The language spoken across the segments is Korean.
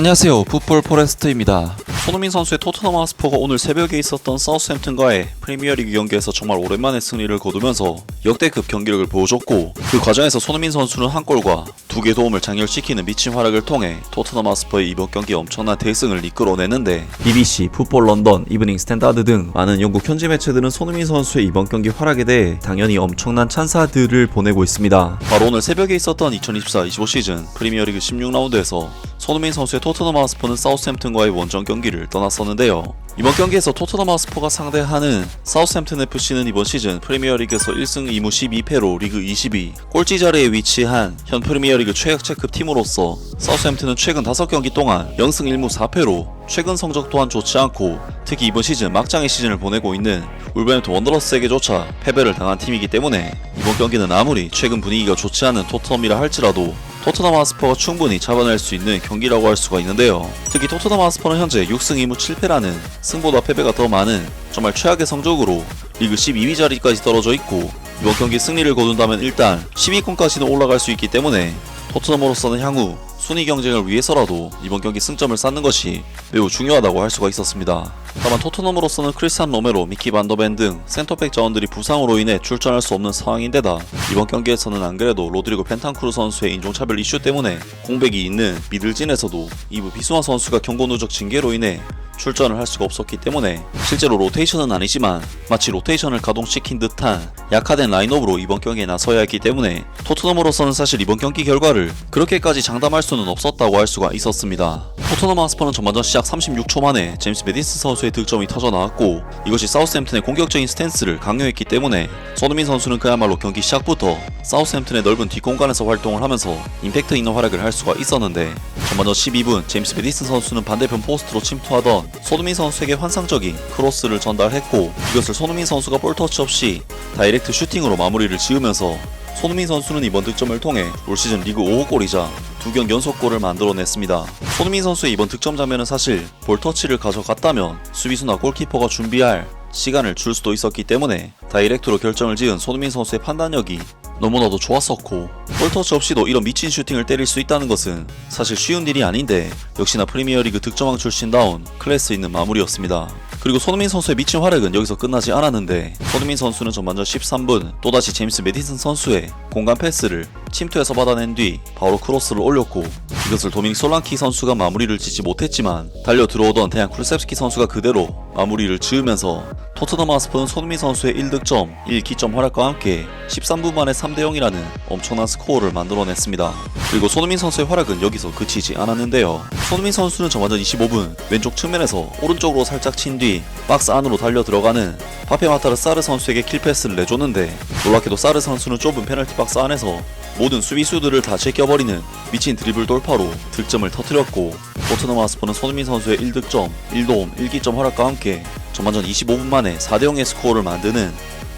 안녕하세요, 풋볼 포레스트입니다. 손흥민 선수의 토트넘 하스퍼가 오늘 새벽에 있었던 사우스햄튼과의 프리미어리그 경기에서 정말 오랜만에 승리를 거두면서 역대급 경기력을 보여줬고, 그 과정에서 손흥민 선수는 한 골과 2개 도움을 장렬시키는 미친 활약을 통해 토트넘 하스퍼의 이번 경기에 엄청난 대승을 이끌어내는데, BBC, 풋볼 런던, 이브닝 스탠다드 등 많은 영국 현지 매체들은 손흥민 선수의 이번 경기 활약에 대해 당연히 엄청난 찬사들을 보내고 있습니다. 바로 오늘 새벽에 있었던 2024-25 시즌 프리미어리그 16라운드에서 손흥민 선수의 토트넘 하스퍼는 사우스햄튼과의 원정 경기를 떠났었는데요. 이번 경기에서 토트넘 하스퍼가 상대하는 사우스햄튼 FC는 이번 시즌 프리미어리그에서 1승 2무 12패로 리그 22, 꼴찌 자리에 위치한 현 프리미어리그 최약체급 팀으로서 사우스햄튼은 최근 5경기 동안 0승 1무 4패로 최근 성적 또한 좋지 않고, 특히 이번 시즌 막장의 시즌을 보내고 있는 울버햄튼 원더러스에게조차 패배를 당한 팀이기 때문에 이번 경기는 아무리 최근 분위기가 좋지 않은 토트넘이라 할지라도 토트넘 하스퍼가 충분히 잡아낼 수 있는 경기라고 할 수가 있는데요. 특히 토트넘 하스퍼는 현재 6승 2무 7패라는 승보다 패배가 더 많은 정말 최악의 성적으로 리그 12위 자리까지 떨어져 있고, 이번 경기 승리를 거둔다면 일단 10위권까지는 올라갈 수 있기 때문에 토트넘으로서는 향후 순위 경쟁을 위해서라도 이번 경기 승점을 쌓는 것이 매우 중요하다고 할 수가 있었습니다. 다만 토트넘으로서는 크리스찬 로메로, 미키 반더벤 등 센터백 자원들이 부상으로 인해 출전할 수 없는 상황인데다, 이번 경기에서는 안 그래도 로드리고 펜탄쿠르 선수의 인종차별 이슈 때문에 공백이 있는 미들진에서도 이브 비수마 선수가 경고 누적 징계로 인해 출전을 할 수가 없었기 때문에 실제로 로테이션은 아니지만 마치 로테이션을 가동시킨 듯한 약화된 라인업으로 이번 경기에 나서야 했기 때문에 토트넘으로서는 사실 이번 경기 결과를 그렇게까지 장담할 수는 없었다고 할 수가 있었습니다. 토트넘 하스퍼는 전반전 시작 36초 만에 제임스 메디슨 선수의 득점이 터져나왔고, 이것이 사우스햄튼의 공격적인 스탠스를 강요했기 때문에 손흥민 선수는 그야말로 경기 시작부터 사우스햄튼의 넓은 뒷공간에서 활동을 하면서 임팩트 있는 활약을 할 수가 있었는데, 전반전 12분 제임스 메디슨 선수는 반대편 포스트로 침투하던 손흥민 선수에게 환상적인 크로스를 전달했고, 이것을 손흥민 선수가 볼터치 없이 다이렉트 슈팅으로 마무리를 지으면서 손흥민 선수는 이번 득점을 통해 올 시즌 리그 5호 골이자 2경기 연속골을 만들어냈습니다. 손흥민 선수의 이번 득점 장면은 사실 볼터치를 가져갔다면 수비수나 골키퍼가 준비할 시간을 줄 수도 있었기 때문에 다이렉트로 결정을 지은 손흥민 선수의 판단력이 너무나도 좋았었고, 볼터치 없이도 이런 미친 슈팅을 때릴 수 있다는 것은 사실 쉬운 일이 아닌데 역시나 프리미어리그 득점왕 출신다운 클래스 있는 마무리였습니다. 그리고 손흥민 선수의 미친 활약은 여기서 끝나지 않았는데, 손흥민 선수는 전반전 13분 또다시 제임스 메디슨 선수의 공간 패스를 침투해서 받아낸 뒤 바로 크로스를 올렸고, 이것을 도미닉 솔랑키 선수가 마무리를 짓지 못했지만 달려 들어오던 대한 쿨셉스키 선수가 그대로 마무리를 지으면서 토트넘 하스퍼는 손흥민 선수의 1득점 1기점 활약과 함께 13분 만에 3대0이라는 엄청난 스코어를 만들어냈습니다. 그리고 손흥민 선수의 활약은 여기서 그치지 않았는데요. 손흥민 선수는 전반전 25분 왼쪽 측면에서 오른쪽으로 살짝 친 뒤 박스 안으로 달려 들어가는 파페 마타르 사르 선수에게 킬패스를 내줬는데, 놀랍게도 사르 선수는 좁은 페널티 박스 안에서 모든 수비수들을 다 제껴버리는 미친 드리블 돌파로 득점을 터뜨렸고, 토트넘 하스퍼는 손흥민 선수의 1득점 1도움 1기점 활약과 함께 전반전 25분 만에 4대0의 스코어를 만드는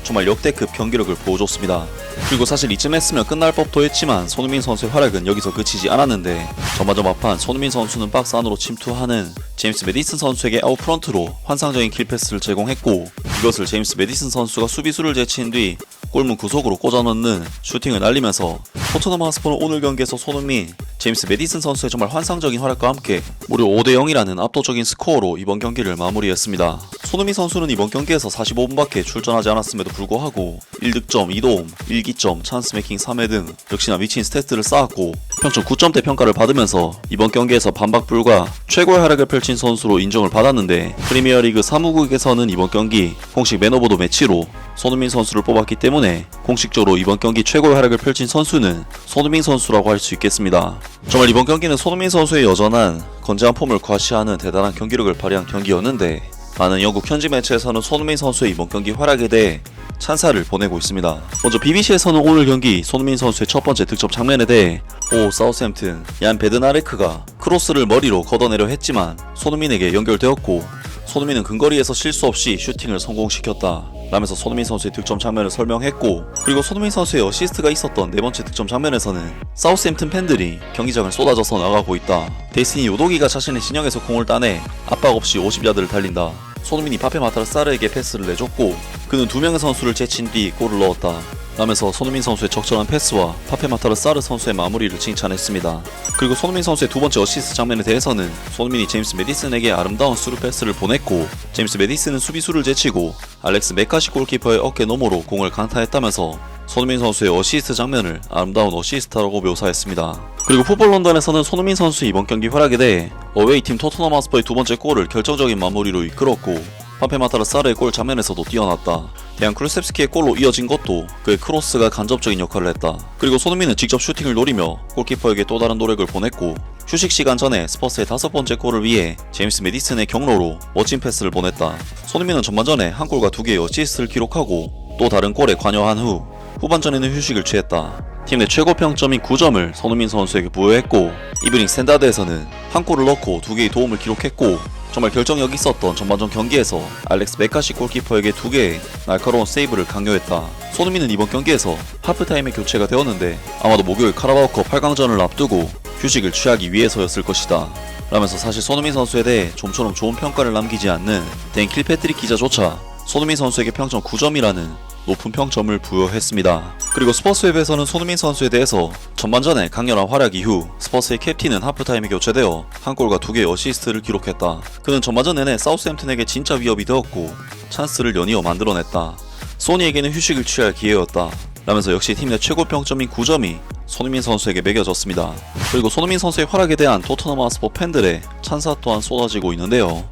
정말 역대급 경기력을 보여줬습니다. 그리고 사실 이쯤 했으면 끝날 법도 했지만 손흥민 선수의 활약은 여기서 그치지 않았는데, 전반전 막판 손흥민 선수는 박스 안으로 침투하는 제임스 메디슨 선수에게 아웃프런트로 환상적인 킬패스를 제공했고, 이것을 제임스 메디슨 선수가 수비수를 제친 뒤 골문 구석으로 꽂아넣는 슈팅을 날리면서 토트넘 하스퍼는 오늘 경기에서 손흥민, 제임스 메디슨 선수의 정말 환상적인 활약과 함께 무려 5대0이라는 압도적인 스코어로 이번 경기를 마무리했습니다. 손흥민 선수는 이번 경기에서 45분밖에 출전하지 않았음에도 불구하고 1득점 2도움 1기점 찬스메이킹 3회 등 역시나 미친 스탯들을 쌓았고, 평점 9점대 평가를 받으면서 이번 경기에서 반박 불가 최고의 활약을 펼친 선수로 인정을 받았는데, 프리미어리그 사무국에서는 이번 경기 공식 맨 오브 더 매치로 손흥민 선수를 뽑았기 때문에 공식적으로 이번 경기 최고의 활약을 펼친 선수는 손흥민 선수라고 할 수 있겠습니다. 정말 이번 경기는 손흥민 선수의 여전한 건재한 폼을 과시하는 대단한 경기력을 발휘한 경기였는데, 많은 영국 현지 매체에서는 손흥민 선수의 이번 경기 활약에 대해 찬사를 보내고 있습니다. 먼저 BBC에서는 오늘 경기 손흥민 선수의 첫 번째 득점 장면에 대해 사우스햄튼 얀 베드나레크가 크로스를 머리로 걷어내려 했지만 손흥민에게 연결되었고, 손흥민은 근거리에서 실수 없이 슈팅을 성공시켰다 라면서 손흥민 선수의 득점 장면을 설명했고, 그리고 손흥민 선수의 어시스트가 있었던 네 번째 득점 장면에서는 사우스햄튼 팬들이 경기장을 쏟아져서 나가고 있다. 데스티니 요도기가 자신의 진영에서 공을 따내 압박 없이 50야드를 달린다. 손흥민이 파페 마타르 사르에게 패스를 내줬고, 그는 2명의 선수를 제친 뒤 골을 넣었다. 라면서 손흥민 선수의 적절한 패스와 파페마타르 사르 선수의 마무리를 칭찬했습니다. 그리고 손흥민 선수의 두 번째 어시스트 장면에 대해서는 손흥민이 제임스 메디슨에게 아름다운 스루 패스를 보냈고 제임스 메디슨은 수비수를 제치고 알렉스 메카시 골키퍼의 어깨 너머로 공을 강타했다면서 손흥민 선수의 어시스트 장면을 아름다운 어시스트라고 묘사했습니다. 그리고 풋볼 런던에서는 손흥민 선수의 이번 경기 활약에 대해 어웨이팀 토트넘 하스퍼의 두 번째 골을 결정적인 마무리로 이끌었고 파페마타르 사르의 골 장면에서도 뛰어났다. 대한 크루셉스키의 골로 이어진 것도 그의 크로스가 간접적인 역할을 했다. 그리고 손흥민은 직접 슈팅을 노리며 골키퍼에게 또 다른 노력을 보냈고 휴식 시간 전에 스퍼스의 다섯 번째 골을 위해 제임스 메디슨의 경로로 멋진 패스를 보냈다. 손흥민은 전반전에 한 골과 두 개의 어시스트를 기록하고 또 다른 골에 관여한 후 후반전에는 휴식을 취했다. 팀 내 최고 평점인 9점을 손흥민 선수에게 부여했고 이브닝 스탠다드에서는 한 골을 넣고 두 개의 도움을 기록했고 정말 결정력이 있었던 전반전 경기에서 알렉스 메카시 골키퍼에게 두 개의 날카로운 세이브를 강요했다. 손흥민은 이번 경기에서 하프타임에 교체가 되었는데 아마도 목요일 카라바오컵 8강전을 앞두고 휴식을 취하기 위해서였을 것이다. 라면서 사실 손흥민 선수에 대해 좀처럼 좋은 평가를 남기지 않는 댄 킬패트릭 기자조차 손흥민 선수에게 평점 9점이라는 높은 평점을 부여했습니다. 그리고 스퍼스웹에서는 손흥민 선수에 대해서 전반전에 강렬한 활약 이후 스퍼스의 캡틴은 하프타임에 교체되어 한 골과 두 개의 어시스트를 기록했다. 그는 전반전 내내 사우스햄튼에게 진짜 위협이 되었고 찬스를 연이어 만들어냈다. 소니에게는 휴식을 취할 기회였다. 라면서 역시 팀 내 최고 평점인 9점이 손흥민 선수에게 매겨졌습니다. 그리고 손흥민 선수의 활약에 대한 토트넘 하스퍼 팬들의 찬사 또한 쏟아지고 있는데요.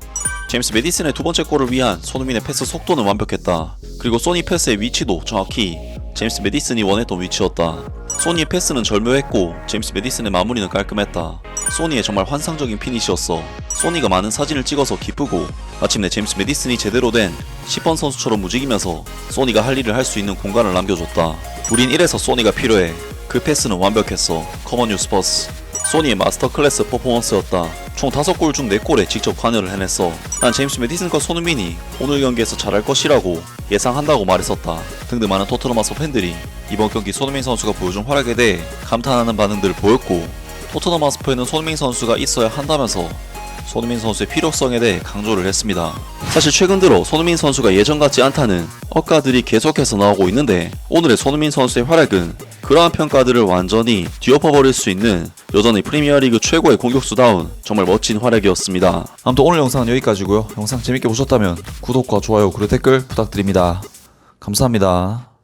제임스 메디슨의 두 번째 골을 위한 손흥민의 패스 속도는 완벽했다. 그리고 소니 패스의 위치도 정확히 제임스 메디슨이 원했던 위치였다. 소니의 패스는 절묘했고 제임스 메디슨의 마무리는 깔끔했다. 소니의 정말 환상적인 피니시였어. 소니가 많은 사진을 찍어서 기쁘고 마침내 제임스 메디슨이 제대로 된 10번 선수처럼 움직이면서 소니가 할 일을 할 수 있는 공간을 남겨줬다. 우린 이래서 소니가 필요해. 그 패스는 완벽했어. 커먼 뉴 스퍼스. 소니의 마스터 클래스 퍼포먼스였다. 총 5골 중 4골에 직접 관여를 해냈어. 난 제임스 메디슨과 손흥민이 오늘 경기에서 잘할 것이라고 예상한다고 말했었다. 등등 많은 토트넘 하스퍼 팬들이 이번 경기 손흥민 선수가 보여준 활약에 대해 감탄하는 반응들을 보였고 토트넘 하스퍼에는 손흥민 선수가 있어야 한다면서 손흥민 선수의 필요성에 대해 강조를 했습니다. 사실 최근 들어 손흥민 선수가 예전 같지 않다는 평가들이 계속해서 나오고 있는데 오늘의 손흥민 선수의 활약은 그러한 평가들을 완전히 뒤엎어버릴 수 있는 여전히 프리미어리그 최고의 공격수다운 정말 멋진 활약이었습니다. 아무튼 오늘 영상은 여기까지고요. 영상 재밌게 보셨다면 구독과 좋아요 그리고 댓글 부탁드립니다. 감사합니다.